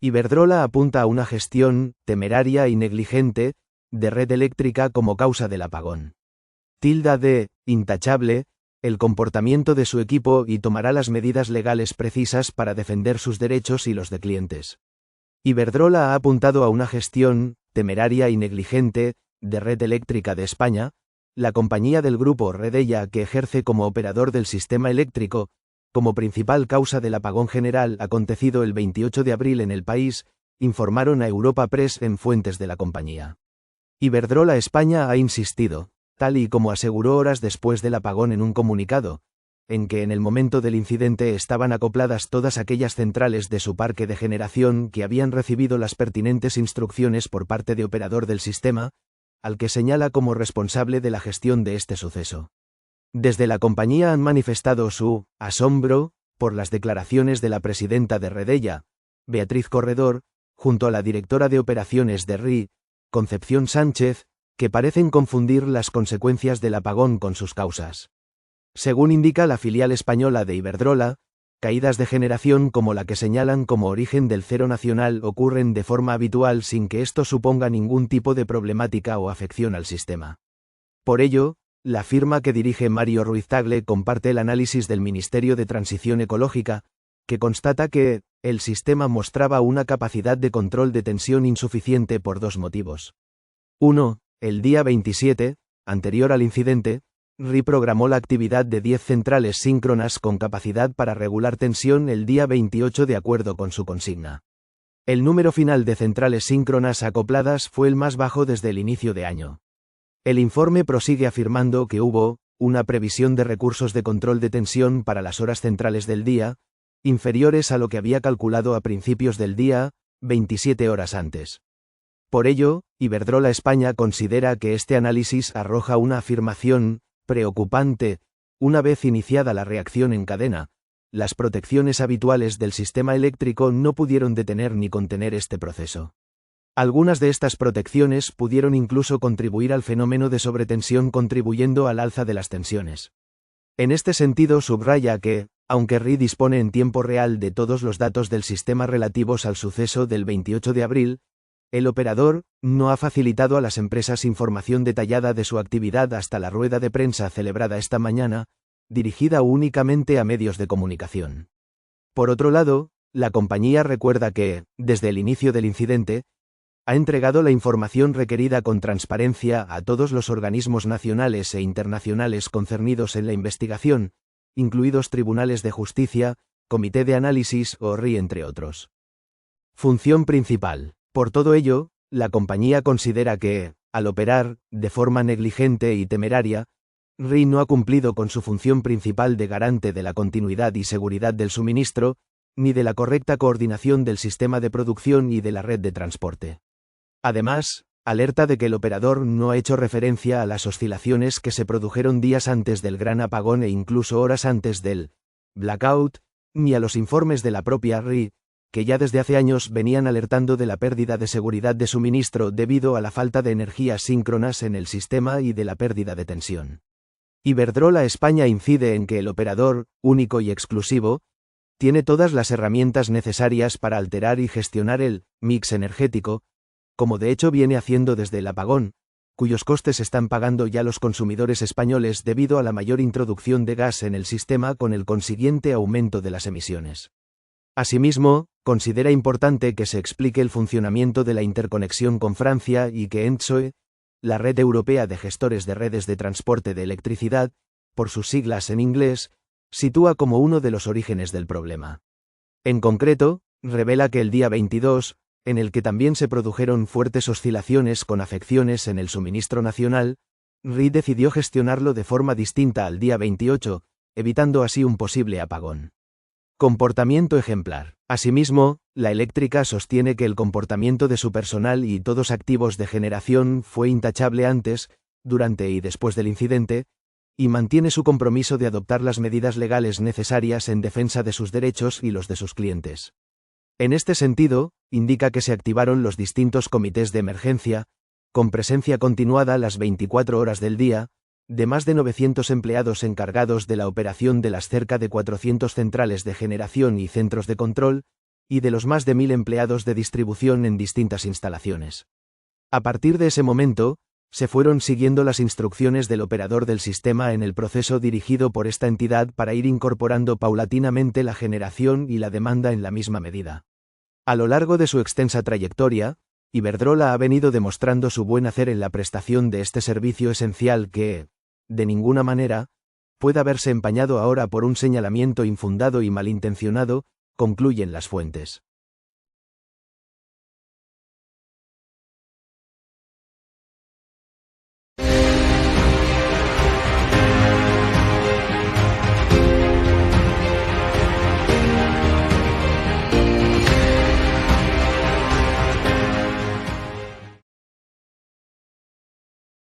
Iberdrola apunta a una gestión temeraria y negligente de red eléctrica como causa del apagón. Tilda de intachable el comportamiento de su equipo y tomará las medidas legales precisas para defender sus derechos y los de clientes. Iberdrola ha apuntado a una gestión temeraria y negligente de Red Eléctrica de España, la compañía del grupo Redella que ejerce como operador del sistema eléctrico, como principal causa del apagón general acontecido el 28 de abril en el país, informaron a Europa Press en fuentes de la compañía. Iberdrola España ha insistido, tal y como aseguró horas después del apagón en un comunicado, en que en el momento del incidente estaban acopladas todas aquellas centrales de su parque de generación que habían recibido las pertinentes instrucciones por parte de operador del sistema, al que señala como responsable de la gestión de este suceso. Desde la compañía han manifestado su asombro por las declaraciones de la presidenta de Redella, Beatriz Corredor, junto a la directora de operaciones de RI, Concepción Sánchez, que parecen confundir las consecuencias del apagón con sus causas. Según indica la filial española de Iberdrola, caídas de generación como la que señalan como origen del cero nacional ocurren de forma habitual sin que esto suponga ningún tipo de problemática o afección al sistema. Por ello, la firma que dirige Mario Ruiz Tagle comparte el análisis del Ministerio de Transición Ecológica, que constata que el sistema mostraba una capacidad de control de tensión insuficiente por dos motivos. 1. El día 27, anterior al incidente, RI programó la actividad de 10 centrales síncronas con capacidad para regular tensión el día 28 de acuerdo con su consigna. El número final de centrales síncronas acopladas fue el más bajo desde el inicio de año. El informe prosigue afirmando que hubo una previsión de recursos de control de tensión para las horas centrales del día, inferiores a lo que había calculado a principios del día, 27 horas antes. Por ello, Iberdrola España considera que este análisis arroja una afirmación preocupante. Una vez iniciada la reacción en cadena, las protecciones habituales del sistema eléctrico no pudieron detener ni contener este proceso. Algunas de estas protecciones pudieron incluso contribuir al fenómeno de sobretensión, contribuyendo al alza de las tensiones. En este sentido subraya que, aunque RI dispone en tiempo real de todos los datos del sistema relativos al suceso del 28 de abril, el operador no ha facilitado a las empresas información detallada de su actividad hasta la rueda de prensa celebrada esta mañana, dirigida únicamente a medios de comunicación. Por otro lado, la compañía recuerda que, desde el inicio del incidente, ha entregado la información requerida con transparencia a todos los organismos nacionales e internacionales concernidos en la investigación, incluidos tribunales de justicia, comité de análisis o RI entre otros. Función principal. Por todo ello, la compañía considera que, al operar de forma negligente y temeraria, RI no ha cumplido con su función principal de garante de la continuidad y seguridad del suministro, ni de la correcta coordinación del sistema de producción y de la red de transporte. Además, alerta de que el operador no ha hecho referencia a las oscilaciones que se produjeron días antes del gran apagón e incluso horas antes del blackout, ni a los informes de la propia RI, que ya desde hace años venían alertando de la pérdida de seguridad de suministro debido a la falta de energías síncronas en el sistema y de la pérdida de tensión. Iberdrola España incide en que el operador, único y exclusivo, tiene todas las herramientas necesarias para alterar y gestionar el mix energético, como de hecho viene haciendo desde el apagón, cuyos costes están pagando ya los consumidores españoles debido a la mayor introducción de gas en el sistema con el consiguiente aumento de las emisiones. Asimismo, considera importante que se explique el funcionamiento de la interconexión con Francia y que ENTSOE, la Red Europea de Gestores de Redes de Transporte de Electricidad, por sus siglas en inglés, sitúa como uno de los orígenes del problema. En concreto, revela que el día 22, en el que también se produjeron fuertes oscilaciones con afecciones en el suministro nacional, RI decidió gestionarlo de forma distinta al día 28, evitando así un posible apagón. Comportamiento ejemplar. Asimismo, la eléctrica sostiene que el comportamiento de su personal y todos activos de generación fue intachable antes, durante y después del incidente, y mantiene su compromiso de adoptar las medidas legales necesarias en defensa de sus derechos y los de sus clientes. En este sentido, indica que se activaron los distintos comités de emergencia, con presencia continuada las 24 horas del día, de más de 900 empleados encargados de la operación de las cerca de 400 centrales de generación y centros de control, y de los más de 1000 empleados de distribución en distintas instalaciones. A partir de ese momento, se fueron siguiendo las instrucciones del operador del sistema en el proceso dirigido por esta entidad para ir incorporando paulatinamente la generación y la demanda en la misma medida. A lo largo de su extensa trayectoria, Iberdrola ha venido demostrando su buen hacer en la prestación de este servicio esencial que, de ninguna manera, pueda verse empañado ahora por un señalamiento infundado y malintencionado, concluyen las fuentes.